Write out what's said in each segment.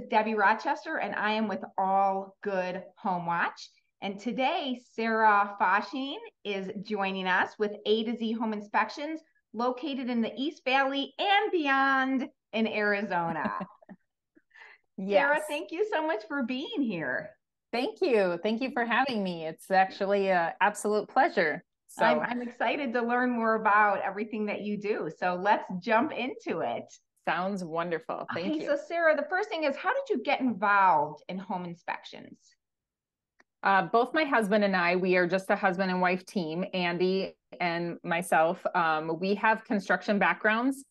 Debbie Rochester, and I am with All Good Home Watch. And today, Sarah Fasching is joining us with A2Z Home Inspections, located in the East Valley and beyond in Arizona. Yes. Sarah, thank you so much for being here. Thank you. Thank you for having me. It's actually an absolute pleasure. So I'm excited to learn more about everything that you do. So let's jump into it. Sounds wonderful. Thank you. So Sarah, the first thing is, how did you get involved in home inspections? Both my husband and I, we are just a husband and wife team, Andy and myself. We have construction backgrounds.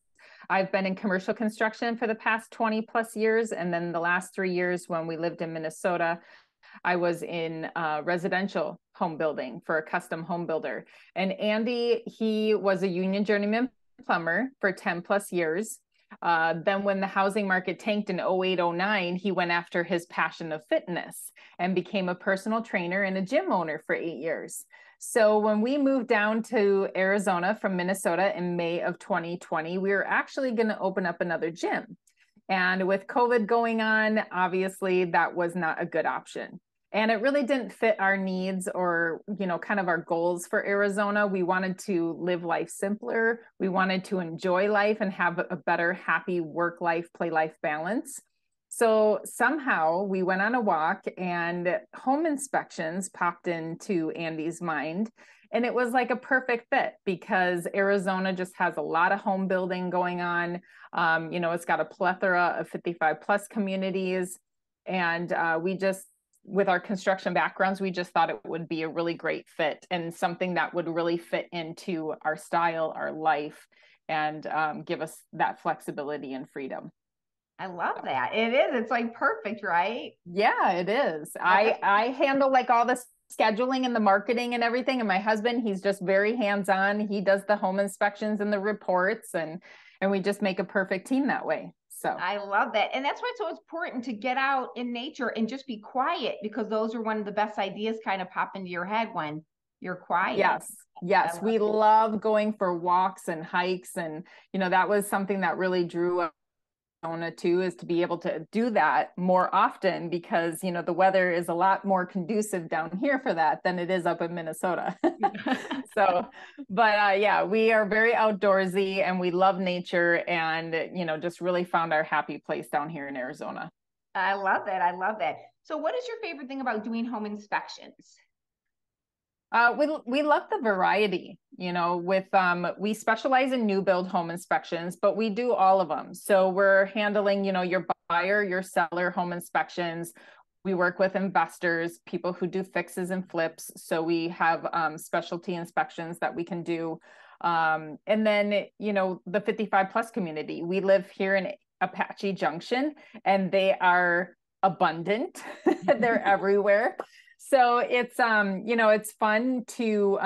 I've been in commercial construction for the past 20 plus years. And then the last 3 years when we lived in Minnesota, I was in residential home building for a custom home builder. And Andy, he was a union journeyman plumber for 10 plus years. Then when the housing market tanked in 08, 09, he went after his passion of fitness and became a personal trainer and a gym owner for 8 years. So when we moved down to Arizona from Minnesota in May of 2020, we were actually going to open up another gym. And with COVID going on, obviously that was not a good option. And it really didn't fit our needs or, kind of our goals for Arizona. We wanted to live life simpler. We wanted to enjoy life and have a better, happy work life, play life balance. So somehow we went on a walk and home inspections popped into Andy's mind. And it was like a perfect fit because Arizona just has a lot of home building going on. It's got a plethora of 55 plus communities. And with our construction backgrounds, we just thought it would be a really great fit and something that would really fit into our style, our life, and give us that flexibility and freedom. I love that. It is. It's like perfect, right? Yeah, it is. I handle like all the scheduling and the marketing and everything. And my husband, he's just very hands-on. He does the home inspections and the reports, and we just make a perfect team that way. So I love that. And that's why it's so important to get out in nature and just be quiet, because those are one of the best ideas kind of pop into your head when you're quiet. Yes. We love going for walks and hikes. And, that was something that really drew us too, is to be able to do that more often because, the weather is a lot more conducive down here for that than it is up in Minnesota. But we are very outdoorsy and we love nature and, just really found our happy place down here in Arizona. I love that. So what is your favorite thing about doing home inspections? We love the variety, we specialize in new build home inspections, but we do all of them. So we're handling, your buyer, your seller home inspections. We work with investors, people who do fixes and flips. So we have specialty inspections that we can do. And then, the 55 plus community, we live here in Apache Junction and they are abundant. They're everywhere. So it's, it's fun to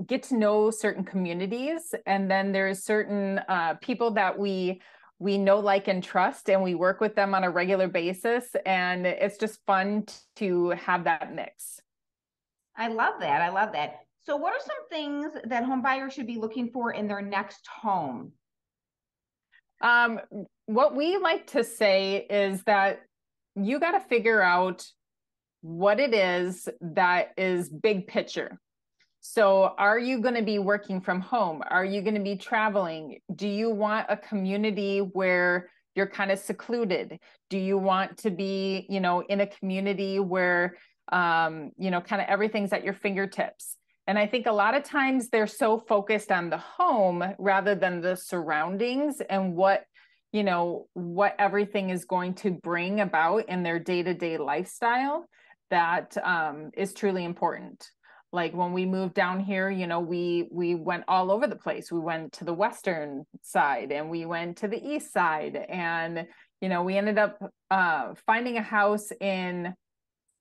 get to know certain communities. And then there's certain people that we know, like, and trust, and we work with them on a regular basis. And it's just fun to have that mix. I love that. So what are some things that home buyers should be looking for in their next home? What we like to say is that you got to figure out what it is that is big picture. So are you going to be working from home? Are you going to be traveling? Do you want a community where you're kind of secluded? Do you want to be, in a community where, kind of everything's at your fingertips? And I think a lot of times they're so focused on the home rather than the surroundings and what everything is going to bring about in their day-to-day lifestyle. That is truly important. Like when we moved down here, we went all over the place. We went to the western side and we went to the east side, and we ended up finding a house in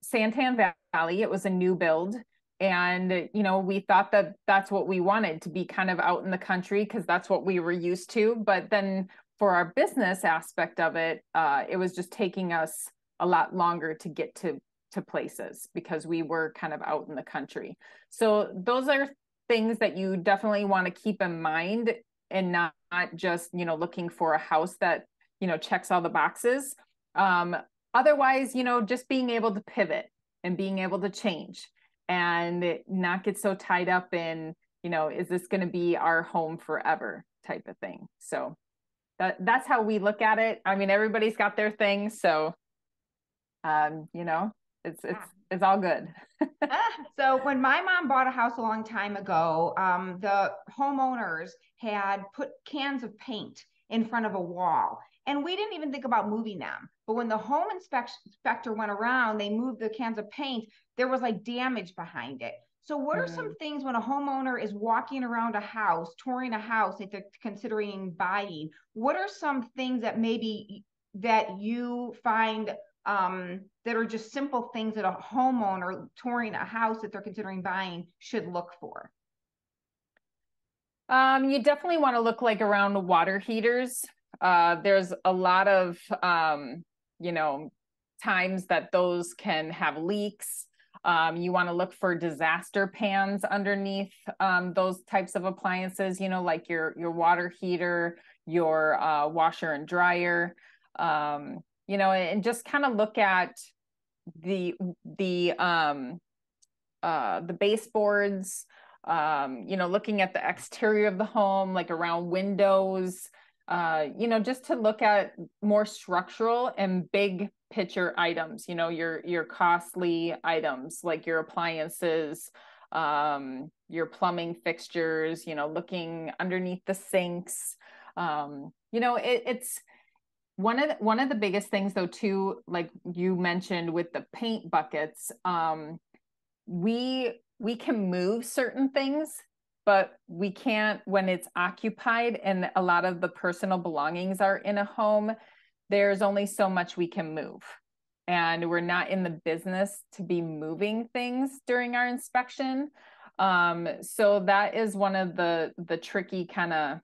Santan Valley. It was a new build, and we thought that that's what we wanted, to be kind of out in the country because that's what we were used to. But then for our business aspect of it, it was just taking us a lot longer to get to places because we were kind of out in the country. So those are things that you definitely want to keep in mind, and not just, looking for a house that, checks all the boxes. Otherwise, just being able to pivot and being able to change and not get so tied up in, is this going to be our home forever type of thing. So that's how we look at it. I mean, everybody's got their thing. So, it's all good. So when my mom bought a house a long time ago, the homeowners had put cans of paint in front of a wall. And we didn't even think about moving them. But when the home inspector went around, they moved the cans of paint. There was like damage behind it. So what are some things when a homeowner is walking around a house, touring a house that they're considering buying? What are some things that maybe that you find that are just simple things that a homeowner touring a house that they're considering buying should look for? You definitely want to look like around water heaters. There's a lot of, times that those can have leaks. You want to look for disaster pans underneath those types of appliances, like your water heater, your washer and dryer, and just kind of look at the baseboards, looking at the exterior of the home, like around windows, just to look at more structural and big picture items, your costly items like your appliances, your plumbing fixtures, looking underneath the sinks. It's one of the biggest things though too, like you mentioned with the paint buckets, we can move certain things, but we can't when it's occupied and a lot of the personal belongings are in a home. There's only so much we can move. And we're not in the business to be moving things during our inspection. So that is one of the tricky kind of,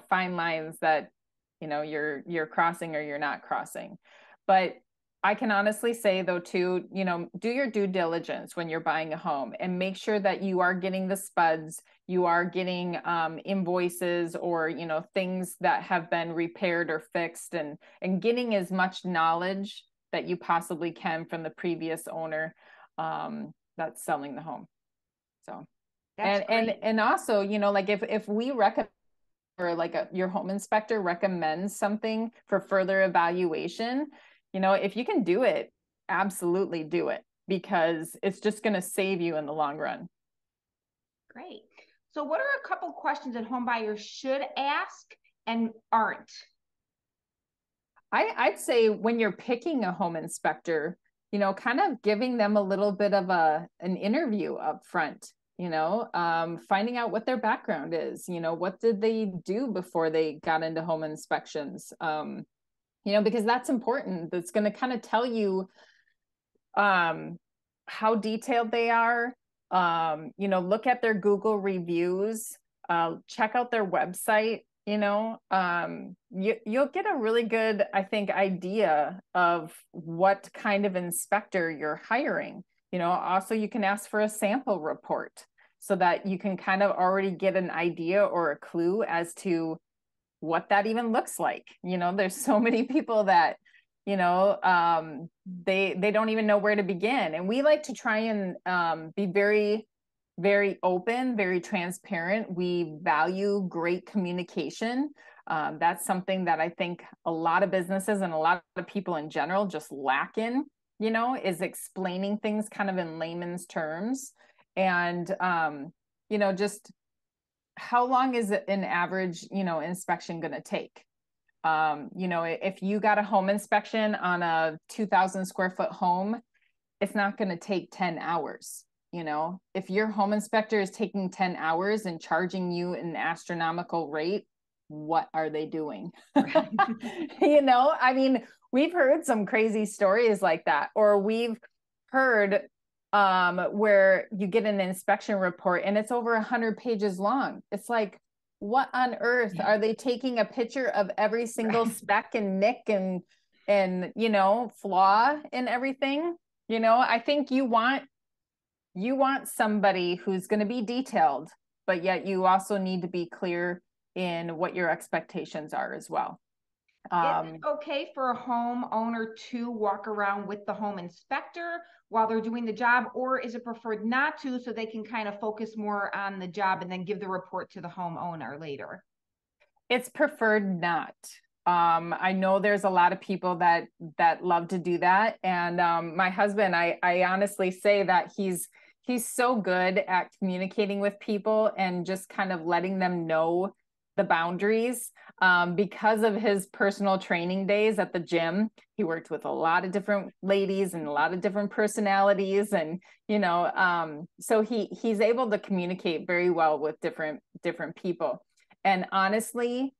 fine lines that, you're crossing or you're not crossing. But I can honestly say though too, do your due diligence when you're buying a home and make sure that you are getting the spuds, you are getting invoices or, things that have been repaired or fixed, and getting as much knowledge that you possibly can from the previous owner that's selling the home. So, and also, like if we recommend, or like your home inspector recommends something for further evaluation, if you can do it, absolutely do it, because it's just going to save you in the long run. Great. So what are a couple questions that home buyers should ask and aren't? I'd say when you're picking a home inspector, kind of giving them a little bit of an interview up front, finding out what their background is, what did they do before they got into home inspections? Because that's important. That's going to kind of tell you how detailed they are. Look at their Google reviews, check out their website. You'll get a really good, I think, idea of what kind of inspector you're hiring. Also you can ask for a sample report so that you can kind of already get an idea or a clue as to what that even looks like. There's so many people that, they don't even know where to begin. And we like to try and be very, very open, very transparent. We value great communication. That's something that I think a lot of businesses and a lot of people in general just lack in, is explaining things kind of in layman's terms. And, just how long is an average, inspection going to take? If you got a home inspection on a 2,000 square foot home, it's not going to take 10 hours. If your home inspector is taking 10 hours and charging you an astronomical rate, what are they doing? I mean, we've heard some crazy stories like that, or we've heard where you get an inspection report and it's over 100 pages long. It's like, what on earth are they taking a picture of every single speck and nick and flaw and everything? I think you want somebody who's going to be detailed, but yet you also need to be clear in what your expectations are as well. Is it okay for a homeowner to walk around with the home inspector while they're doing the job, or is it preferred not to, so they can kind of focus more on the job and then give the report to the homeowner later? It's preferred not. I know there's a lot of people that love to do that, and my husband, I honestly say that he's so good at communicating with people and just kind of letting them know the boundaries. Because of his personal training days at the gym, he worked with a lot of different ladies and a lot of different personalities, and so he's able to communicate very well with different people. And honestly,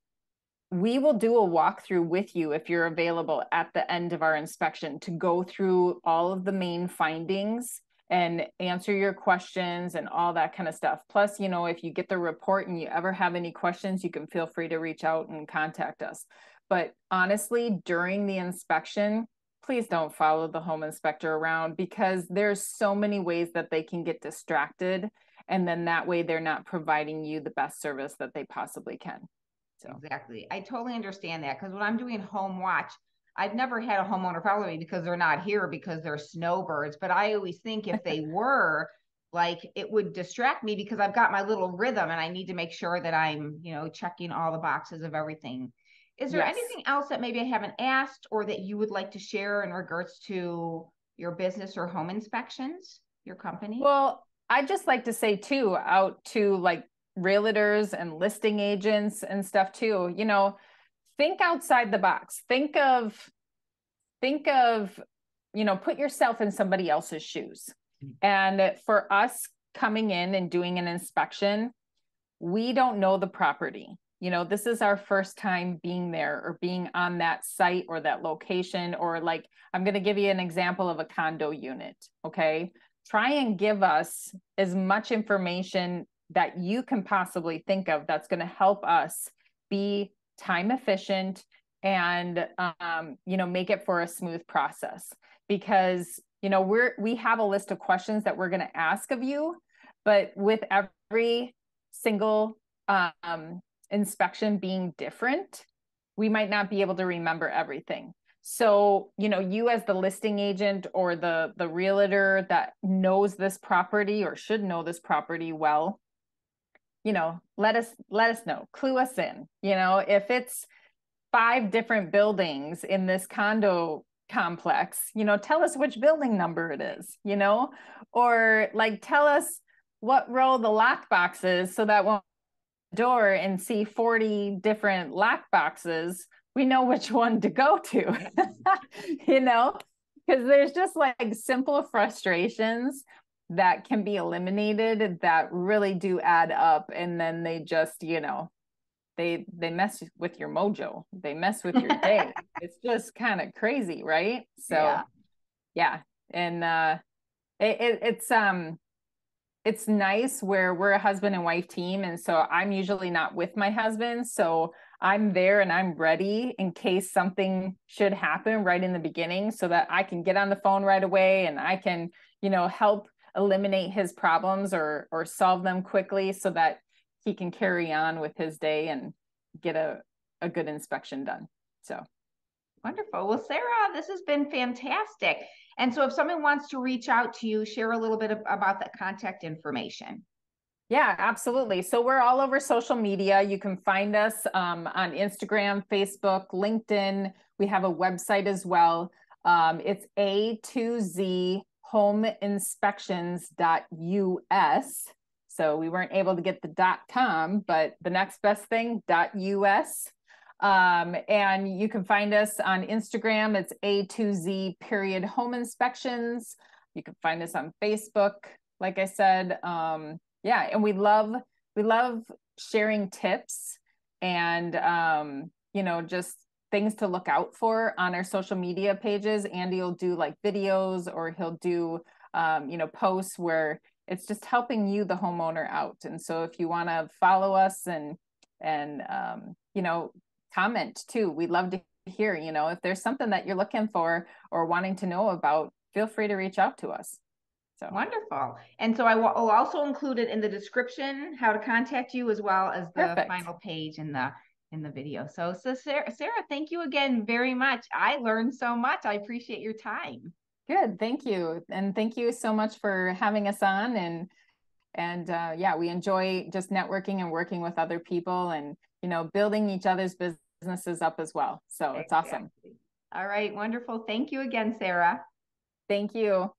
we will do a walkthrough with you if you're available at the end of our inspection to go through all of the main findings and answer your questions and all that kind of stuff. Plus, if you get the report and you ever have any questions, you can feel free to reach out and contact us. But honestly, during the inspection, please don't follow the home inspector around, because there's so many ways that they can get distracted. And then that way they're not providing you the best service that they possibly can. So Exactly. I totally understand that, because when I'm doing home watch, I've never had a homeowner follow me because they're not here because they're snowbirds. But I always think if they were, like, it would distract me because I've got my little rhythm and I need to make sure that I'm, checking all the boxes of everything. Is there yes. anything else that maybe I haven't asked or that you would like to share in regards to your business or home inspections, your company? Well, I just like to say too, out to like realtors and listing agents and stuff too, think outside the box. Think of, put yourself in somebody else's shoes. And for us coming in and doing an inspection, we don't know the property. This is our first time being there or being on that site or that location, or like, I'm going to give you an example of a condo unit. Okay. Try and give us as much information that you can possibly think of that's going to help us be time efficient and make it for a smooth process. Because we have a list of questions that we're going to ask of you, but with every single inspection being different, we might not be able to remember everything. So, you as the listing agent or the realtor that knows this property or should know this property well, let us know, clue us in. If it's 5 different buildings in this condo complex, tell us which building number it is, or like tell us what row the lock box is, so that when door and see 40 different lock boxes, we know which one to go to. Because there's just like simple frustrations that can be eliminated that really do add up, and then they just they mess with your mojo, they mess with your day. It's just kind of crazy, right? So yeah. And it's nice where we're a husband and wife team. And so I'm usually not with my husband. So I'm there and I'm ready in case something should happen right in the beginning, so that I can get on the phone right away and I can, help eliminate his problems or solve them quickly, so that he can carry on with his day and get a good inspection done. So wonderful. Well, Sarah, this has been fantastic. And so if someone wants to reach out to you, share a little bit about the contact information. Yeah, absolutely. So we're all over social media. You can find us on Instagram, Facebook, LinkedIn. We have a website as well. It's A2Z Home Inspections.us. So we weren't able to get the .com, but the next best thing, .us. And you can find us on Instagram. It's A2Z period home inspections. You can find us on Facebook, like I said. Yeah, and we love sharing tips and just things to look out for on our social media pages. Andy will do like videos, or he'll do posts where it's just helping you, the homeowner, out. And so if you want to follow us and you know, comment too. We'd love to hear, you know, if there's something that you're looking for or wanting to know about, feel free to reach out to us. So wonderful. And so will also include it in the description, how to contact you, as well as the perfect. final page in the video. So Sarah, thank you again very much. I learned so much. I appreciate your time. Good. Thank you. And thank you so much for having us on. Yeah, we enjoy just networking and working with other people and, you know, building each other's businesses up as well. So it's awesome. All right. Wonderful. Thank you again, Sarah. Thank you.